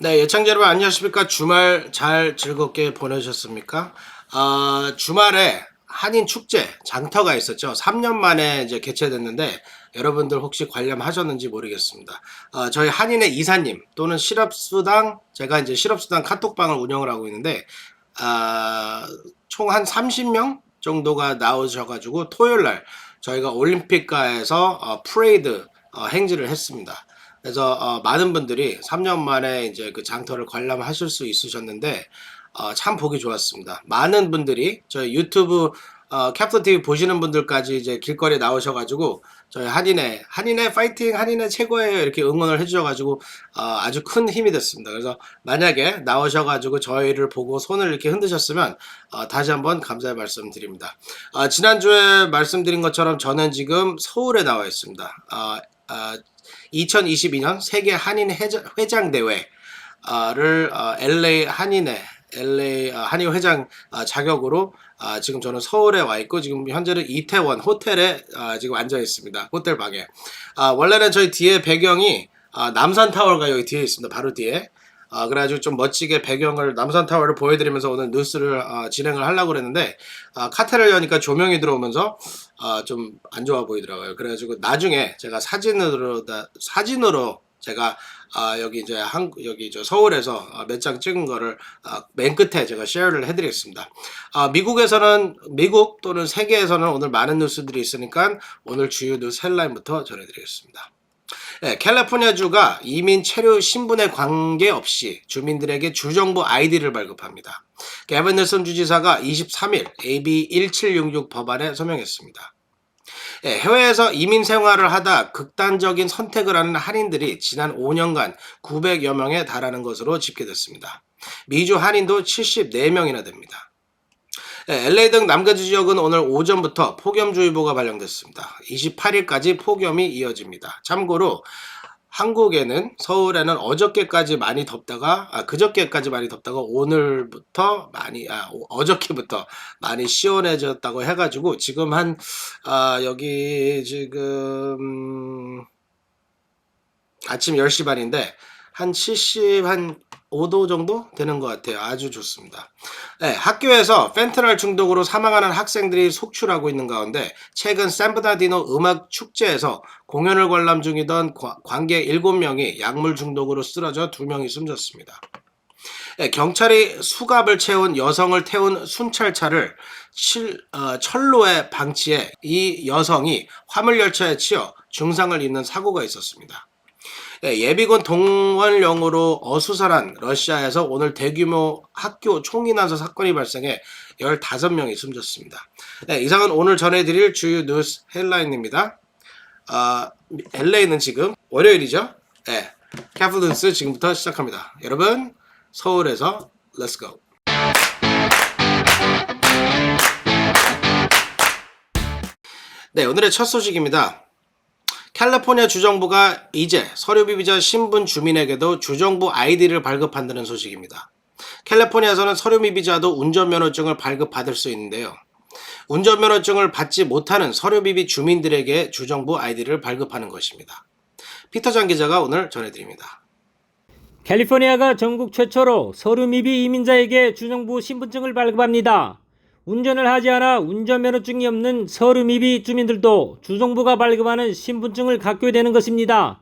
네, 예청자 여러분 안녕하십니까? 주말 잘 즐겁게 보내셨습니까? 주말에 한인 축제 장터가 있었죠. 3년 만에 이제 개최됐는데 여러분들 혹시 관람하셨는지 모르겠습니다. 저희 한인의 이사님 또는 실업수당 제가 이제 실업수당 카톡방을 운영을 하고 있는데 총 한 30명 정도가 나오셔가지고 토요일 날 저희가 올림픽가에서 프레이드 행진을 했습니다. 그래서 많은 분들이 3년 만에 이제 그 장터를 관람하실 수 있으셨는데 참 보기 좋았습니다. 많은 분들이 저희 유튜브 캡터 TV 보시는 분들까지 이제 길거리에 나오셔가지고 저희 한인의 파이팅, 한인의 최고예요 이렇게 응원을 해주셔가지고 아주 큰 힘이 됐습니다. 그래서 만약에 나오셔가지고 저희를 보고 손을 이렇게 흔드셨으면 다시 한번 감사의 말씀드립니다. 지난주에 말씀드린 것처럼 저는 지금 서울에 나와 있습니다. 2022년 세계 한인 회장 대회를 LA 한인 회장 자격으로 지금 저는 서울에 와 있고 지금 현재는 이태원 호텔에 지금 앉아 있습니다. 호텔 방에. 원래는 저희 뒤에 배경이 남산타워가 여기 뒤에 있습니다. 바로 뒤에. 그래가지고 좀 멋지게 배경을 남산타워를 보여드리면서 오늘 뉴스를 진행을 하려고 그랬는데 카테를 여니까 조명이 들어오면서 좀 안 좋아 보이더라고요. 그래가지고 나중에 제가 사진으로 제가 여기 이제 여기 저 서울에서 몇 장 찍은 거를 맨 끝에 제가 쉐어를 해드리겠습니다. 미국 또는 세계에서는 오늘 많은 뉴스들이 있으니까 오늘 주요 뉴스 헬라인부터 전해드리겠습니다. 네, 캘리포니아주가 이민 체류 신분에 관계없이 주민들에게 주정부 아이디를 발급합니다. 게빈 뉴섬 주지사가 23일 AB 1766 법안에 서명했습니다. 네, 해외에서 이민 생활을 하다 극단적인 선택을 하는 한인들이 지난 5년간 900여 명에 달하는 것으로 집계됐습니다. 미주 한인도 74명이나 됩니다. 네, LA 등 남가주 지역은 오늘 오전부터 폭염주의보가 발령됐습니다. 28일까지 폭염이 이어집니다. 참고로 한국에는 서울에는 어저께까지 많이 덥다가 그저께까지 많이 덥다가 오늘부터 어저께부터 많이 시원해졌다고 해가지고 지금 여기 지금 아침 10시 반인데 한 5도 정도 되는 것 같아요. 아주 좋습니다. 네, 학교에서 펜트럴 중독으로 사망하는 학생들이 속출하고 있는 가운데 최근 샌브다디노 음악 축제에서 공연을 관람 중이던 관객 7명이 약물 중독으로 쓰러져 2명이 숨졌습니다. 네, 경찰이 수갑을 채운 여성을 태운 순찰차를 철로에 방치해 이 여성이 화물열차에 치여 중상을 입는 사고가 있었습니다. 예비군 동원령으로 어수선한 러시아에서 오늘 대규모 학교 총기 난사 사건이 발생해 15명이 숨졌습니다. 네, 이상은 오늘 전해드릴 주요 뉴스 헬라인입니다. LA는 지금 월요일이죠. 네, 캐플 뉴스 지금부터 시작합니다. 여러분 서울에서 Let's go. 네, 오늘의 첫 소식입니다. 캘리포니아 주정부가 이제 서류비자 신분 주민에게도 주정부 아이디를 발급한다는 소식입니다. 캘리포니아에서는 서류비자도 운전면허증을 발급받을 수 있는데요. 운전면허증을 받지 못하는 서류비비 주민들에게 주정부 아이디를 발급하는 것입니다. 피터장 기자가 오늘 전해드립니다. 캘리포니아가 전국 최초로 서류미비 이민자에게 주정부 신분증을 발급합니다. 운전을 하지 않아 운전면허증이 없는 서류미비 주민들도 주정부가 발급하는 신분증을 갖게 되는 것입니다.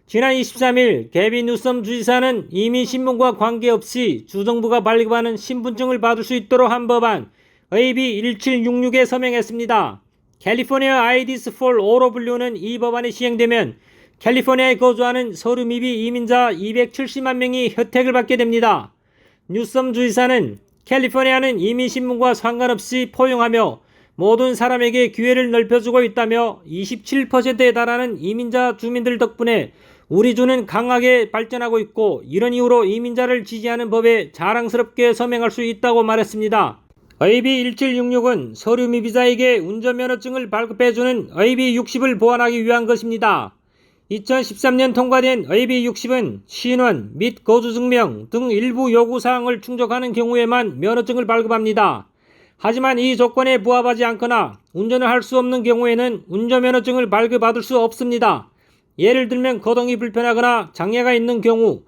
지난 23일 게빈 뉴섬 주지사는 이민신분과 관계없이 주정부가 발급하는 신분증을 받을 수 있도록 한 법안 AB 1766에 서명했습니다. 캘리포니아 아이디스 for All로 불리는 이 법안이 시행되면 캘리포니아에 거주하는 서류미비 이민자 270만 명이 혜택을 받게 됩니다. 뉴섬 주지사는 캘리포니아는 이민신분과 상관없이 포용하며 모든 사람에게 기회를 넓혀주고 있다며 27%에 달하는 이민자 주민들 덕분에 우리 주는 강하게 발전하고 있고 이런 이유로 이민자를 지지하는 법에 자랑스럽게 서명할 수 있다고 말했습니다. AB 1766은 서류미비자에게 운전면허증을 발급해주는 AB 60을 보완하기 위한 것입니다. 2013년 통과된 AB 60은 신원 및 거주증명 등 일부 요구사항을 충족하는 경우에만 면허증을 발급합니다. 하지만 이 조건에 부합하지 않거나 운전을 할 수 없는 경우에는 운전면허증을 발급받을 수 없습니다. 예를 들면 거동이 불편하거나 장애가 있는 경우,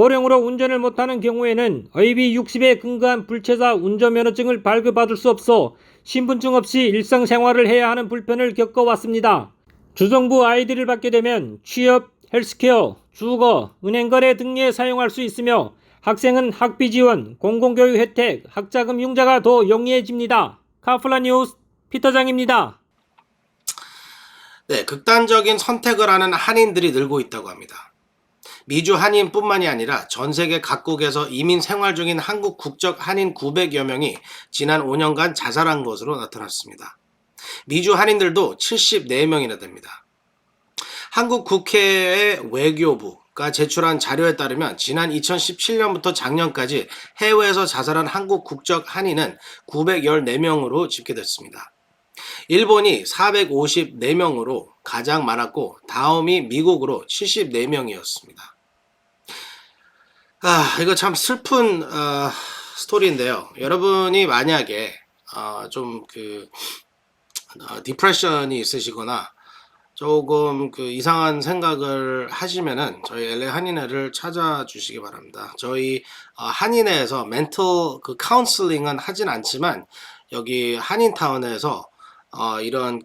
고령으로 운전을 못하는 경우에는 의비 60에 근거한 불체자 운전면허증을 발급받을 수 없어 신분증 없이 일상생활을 해야 하는 불편을 겪어왔습니다. 주정부 아이디를 받게 되면 취업, 헬스케어, 주거, 은행거래 등에 사용할 수 있으며 학생은 학비 지원, 공공교육 혜택, 학자금 융자가 더 용이해집니다. 카플라 뉴스 피터장입니다. 네, 극단적인 선택을 하는 한인들이 늘고 있다고 합니다. 미주 한인뿐만이 아니라 전 세계 각국에서 이민 생활 중인 한국 국적 한인 900여 명이 지난 5년간 자살한 것으로 나타났습니다. 미주 한인들도 74명이나 됩니다. 한국 국회의 외교부가 제출한 자료에 따르면 지난 2017년부터 작년까지 해외에서 자살한 한국 국적 한인은 914명으로 집계됐습니다. 일본이 454명으로 가장 많았고 다음이 미국으로 74명이었습니다. 이거 참 슬픈 스토리인데요. 여러분이 만약에 디프레션이 있으시거나 조금 이상한 생각을 하시면은 저희 LA 한인회를 찾아주시기 바랍니다. 저희 한인회에서 멘털 카운슬링은 하진 않지만 여기 한인타운에서 이런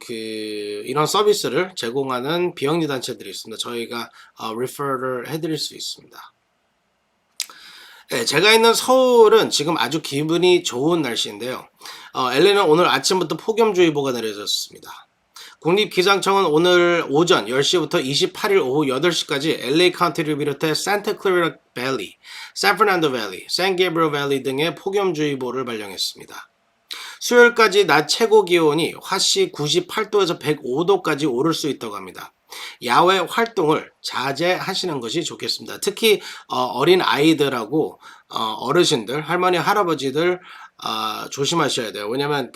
서비스를 제공하는 비영리 단체들이 있습니다. 저희가 리퍼를 해드릴 수 있습니다. 네, 제가 있는 서울은 지금 아주 기분이 좋은 날씨인데요. LA는 오늘 아침부터 폭염주의보가 내려졌습니다. 국립기상청은 오늘 오전 10시부터 28일 오후 8시까지 LA 카운티를 비롯해 산타클라라 밸리, 샌프란도 밸리, 샌게브리엘 밸리 등의 폭염주의보를 발령했습니다. 수요일까지 낮 최고 기온이 화씨 98도에서 105도까지 오를 수 있다고 합니다. 야외 활동을 자제하시는 것이 좋겠습니다. 특히 어린 아이들하고 어르신들, 할머니, 할아버지들 조심하셔야 돼요. 왜냐면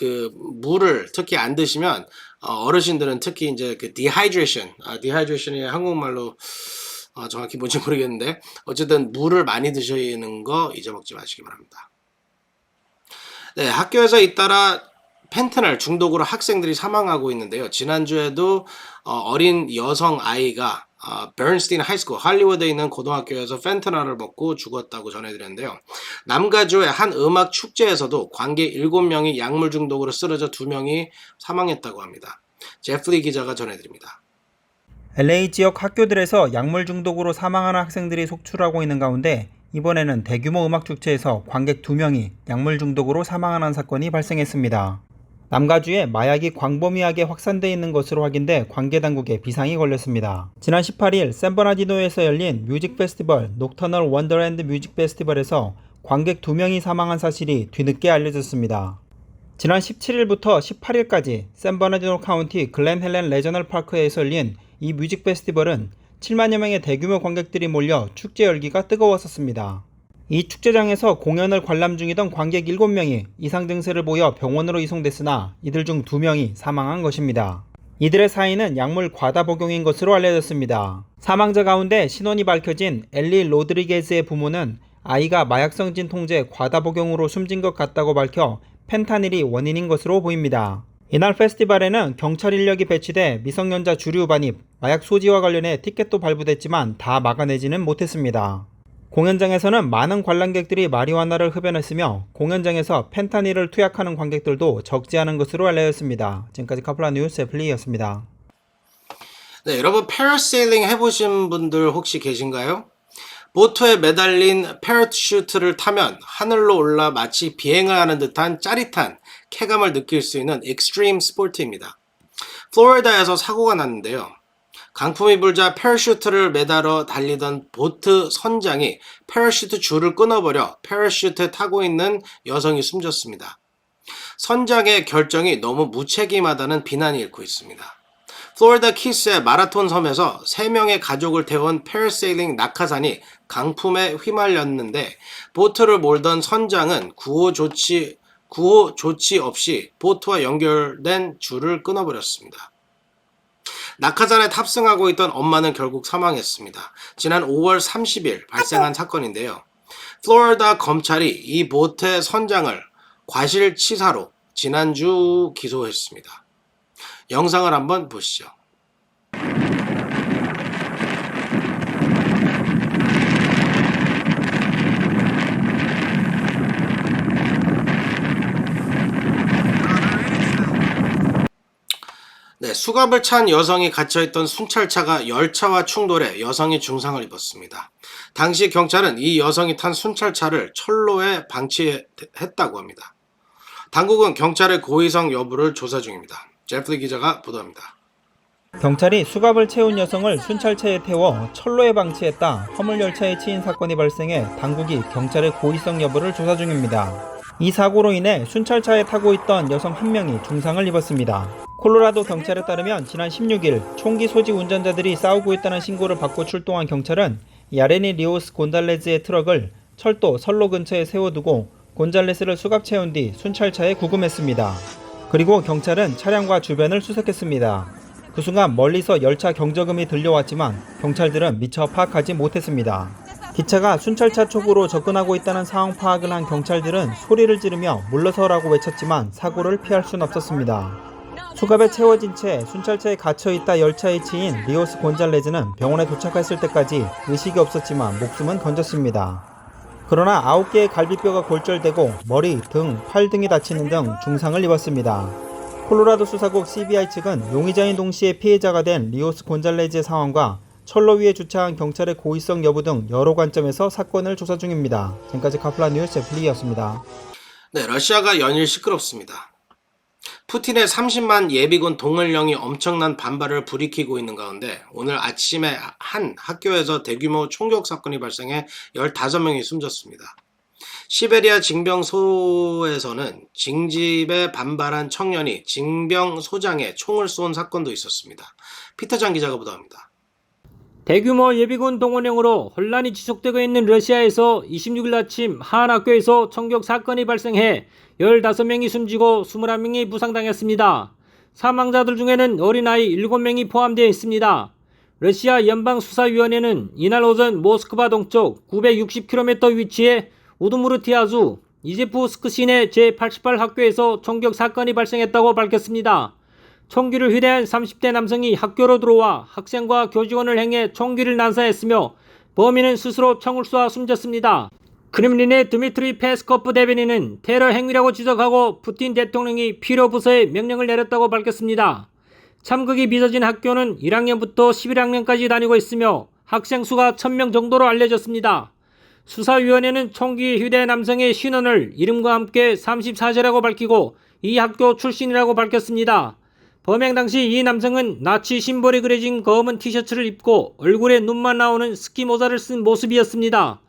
물을 특히 안 드시면 어르신들은 특히 이제 디하이드레이션이 한국말로 정확히 뭔지 모르겠는데 어쨌든 물을 많이 드시는 거 잊어먹지 마시기 바랍니다. 네, 학교에서 잇따라 펜타닐 중독으로 학생들이 사망하고 있는데요. 지난주에도 어린 여성 아이가 버ን스틴 하이스쿨 할리우드에 있는 고등학교에서 펜타닐을 먹고 죽었다고 전해드렸는데요. 남가주의 한 음악 축제에서도 관객 7명이 약물 중독으로 쓰러져 2명이 사망했다고 합니다. 제프리 기자가 전해드립니다. LA 지역 학교들에서 약물 중독으로 사망하는 학생들이 속출하고 있는 가운데 이번에는 대규모 음악 축제에서 관객 2명이 약물 중독으로 사망하는 사건이 발생했습니다. 남가주에 마약이 광범위하게 확산되어 있는 것으로 확인돼 관계당국에 비상이 걸렸습니다. 지난 18일 샌버나디노에서 열린 뮤직 페스티벌 녹터널 원더랜드 뮤직 페스티벌에서 관객 2명이 사망한 사실이 뒤늦게 알려졌습니다. 지난 17일부터 18일까지 샌버나디노 카운티 글렌 헬렌 레저널 파크에서 열린 이 뮤직 페스티벌은 7만여 명의 대규모 관객들이 몰려 축제 열기가 뜨거웠었습니다. 이 축제장에서 공연을 관람 중이던 관객 7명이 이상 증세를 보여 병원으로 이송됐으나 이들 중 2명이 사망한 것입니다. 이들의 사인은 약물 과다 복용인 것으로 알려졌습니다. 사망자 가운데 신원이 밝혀진 엘리 로드리게즈의 부모는 아이가 마약성 진통제 과다 복용으로 숨진 것 같다고 밝혀 펜타닐이 원인인 것으로 보입니다. 이날 페스티벌에는 경찰 인력이 배치돼 미성년자 주류 반입, 마약 소지와 관련해 티켓도 발부됐지만 다 막아내지는 못했습니다. 공연장에서는 많은 관람객들이 마리화나를 흡연했으며 공연장에서 펜타닐을 투약하는 관객들도 적지 않은 것으로 알려졌습니다. 지금까지 카플라 뉴스 애플리였습니다. 네, 여러분 패러세일링 해보신 분들 혹시 계신가요? 보트에 매달린 패러슈트를 타면 하늘로 올라 마치 비행을 하는 듯한 짜릿한 쾌감을 느낄 수 있는 익스트림 스포츠입니다. 플로리다에서 사고가 났는데요. 강풍이 불자 패러슈트를 매달아 달리던 보트 선장이 패러슈트 줄을 끊어버려 패러슈트에 타고 있는 여성이 숨졌습니다. 선장의 결정이 너무 무책임하다는 비난이 일고 있습니다. 플로리다 키스의 마라톤 섬에서 3명의 가족을 태운 패러세일링 낙하산이 강풍에 휘말렸는데 보트를 몰던 선장은 구호 조치 없이 보트와 연결된 줄을 끊어버렸습니다. 낙하산에 탑승하고 있던 엄마는 결국 사망했습니다. 지난 5월 30일 발생한 사건인데요. 플로리다 검찰이 이 보트의 선장을 과실치사로 지난주 기소했습니다. 영상을 한번 보시죠. 네, 수갑을 찬 여성이 갇혀있던 순찰차가 열차와 충돌해 여성이 중상을 입었습니다. 당시 경찰은 이 여성이 탄 순찰차를 철로에 방치했다고 합니다. 당국은 경찰의 고의성 여부를 조사 중입니다. 제프리 기자가 보도합니다. 경찰이 수갑을 채운 여성을 순찰차에 태워 철로에 방치했다 화물열차에 치인 사건이 발생해 당국이 경찰의 고의성 여부를 조사 중입니다. 이 사고로 인해 순찰차에 타고 있던 여성 한 명이 중상을 입었습니다. 콜로라도 경찰에 따르면 지난 16일 총기 소지 운전자들이 싸우고 있다는 신고를 받고 출동한 경찰은 야레니 리오스 곤잘레즈의 트럭을 철도 선로 근처에 세워두고 곤잘레스를 수갑 채운 뒤 순찰차에 구금했습니다. 그리고 경찰은 차량과 주변을 수색했습니다. 그 순간 멀리서 열차 경적음이 들려왔지만 경찰들은 미처 파악하지 못했습니다. 기차가 순찰차 쪽으로 접근하고 있다는 상황 파악을 한 경찰들은 소리를 지르며 물러서라고 외쳤지만 사고를 피할 순 없었습니다. 수갑에 채워진 채 순찰차에 갇혀있다 열차에 치인 리오스 곤잘레즈는 병원에 도착했을 때까지 의식이 없었지만 목숨은 건졌습니다. 그러나 9개의 갈비뼈가 골절되고 머리, 등, 팔 등이 다치는 등 중상을 입었습니다. 콜로라도 수사국 CBI 측은 용의자인 동시에 피해자가 된 리오스 곤잘레즈의 상황과 철로 위에 주차한 경찰의 고의성 여부 등 여러 관점에서 사건을 조사 중입니다. 지금까지 카플라 뉴스 제플리였습니다. 네, 러시아가 연일 시끄럽습니다. 푸틴의 30만 예비군 동원령이 엄청난 반발을 불이키고 있는 가운데 오늘 아침에 한 학교에서 대규모 총격 사건이 발생해 15명이 숨졌습니다. 시베리아 징병소에서는 징집에 반발한 청년이 징병소장에 총을 쏜 사건도 있었습니다. 피터장 기자가 보도합니다. 대규모 예비군 동원령으로 혼란이 지속되고 있는 러시아에서 26일 아침 한 학교에서 총격 사건이 발생해 15명이 숨지고 21명이 부상당했습니다. 사망자들 중에는 어린아이 7명이 포함되어 있습니다. 러시아 연방수사위원회는 이날 오전 모스크바 동쪽 960km 위치에 우드무르티아주 이제프스크 시내 제88학교에서 총격 사건이 발생했다고 밝혔습니다. 총기를 휴대한 30대 남성이 학교로 들어와 학생과 교직원을 향해 총기를 난사했으며 범인은 스스로 총을 쏴 숨졌습니다. 크렘린의 드미트리 페스코프 대변인은 테러 행위라고 지적하고 푸틴 대통령이 필요 부서에 명령을 내렸다고 밝혔습니다. 참극이 빚어진 학교는 1학년부터 11학년까지 다니고 있으며 학생 수가 1000명 정도로 알려졌습니다. 수사위원회는 총기 휴대 남성의 신원을 이름과 함께 34세라고 밝히고 이 학교 출신이라고 밝혔습니다. 범행 당시 이 남성은 나치 심볼이 그려진 검은 티셔츠를 입고 얼굴에 눈만 나오는 스키 모자를 쓴 모습이었습니다.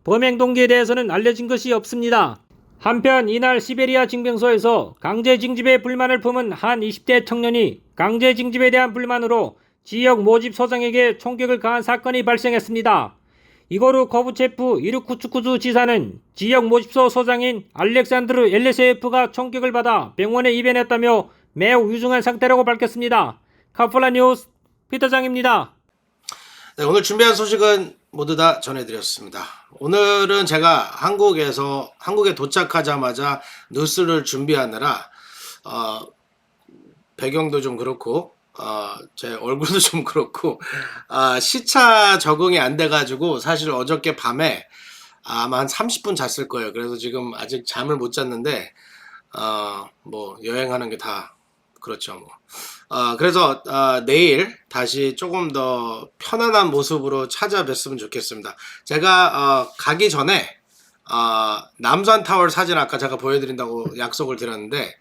범행 동기에 대해서는 알려진 것이 없습니다. 한편 이날 시베리아 징병소에서 강제 징집에 불만을 품은 한 20대 청년이 강제 징집에 대한 불만으로 지역 모집 소장에게 총격을 가한 사건이 발생했습니다. 이고르 코브체프 이르쿠츠쿠주 지사는 지역 모집소 소장인 알렉산드르 엘레세예프가 총격을 받아 병원에 입원했다며 매우 위중한 상태라고 밝혔습니다. 카플라 뉴스 피터장입니다. 네, 오늘 준비한 소식은 모두 다 전해드렸습니다. 오늘은 제가 한국에 도착하자마자 뉴스를 준비하느라 배경도 좀 그렇고 제 얼굴도 좀 그렇고 시차 적응이 안 돼가지고 사실 어저께 밤에 아마 한 30분 잤을 거예요. 그래서 지금 아직 잠을 못 잤는데 뭐 여행하는 게 다 그렇죠 뭐. 그래서 내일 다시 조금 더 편안한 모습으로 찾아뵀으면 좋겠습니다. 제가 가기 전에 남산타월 사진 아까 제가 보여드린다고 약속을 드렸는데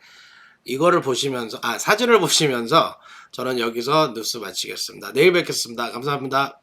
이거를 보시면서 사진을 보시면서 저는 여기서 뉴스 마치겠습니다. 내일 뵙겠습니다. 감사합니다.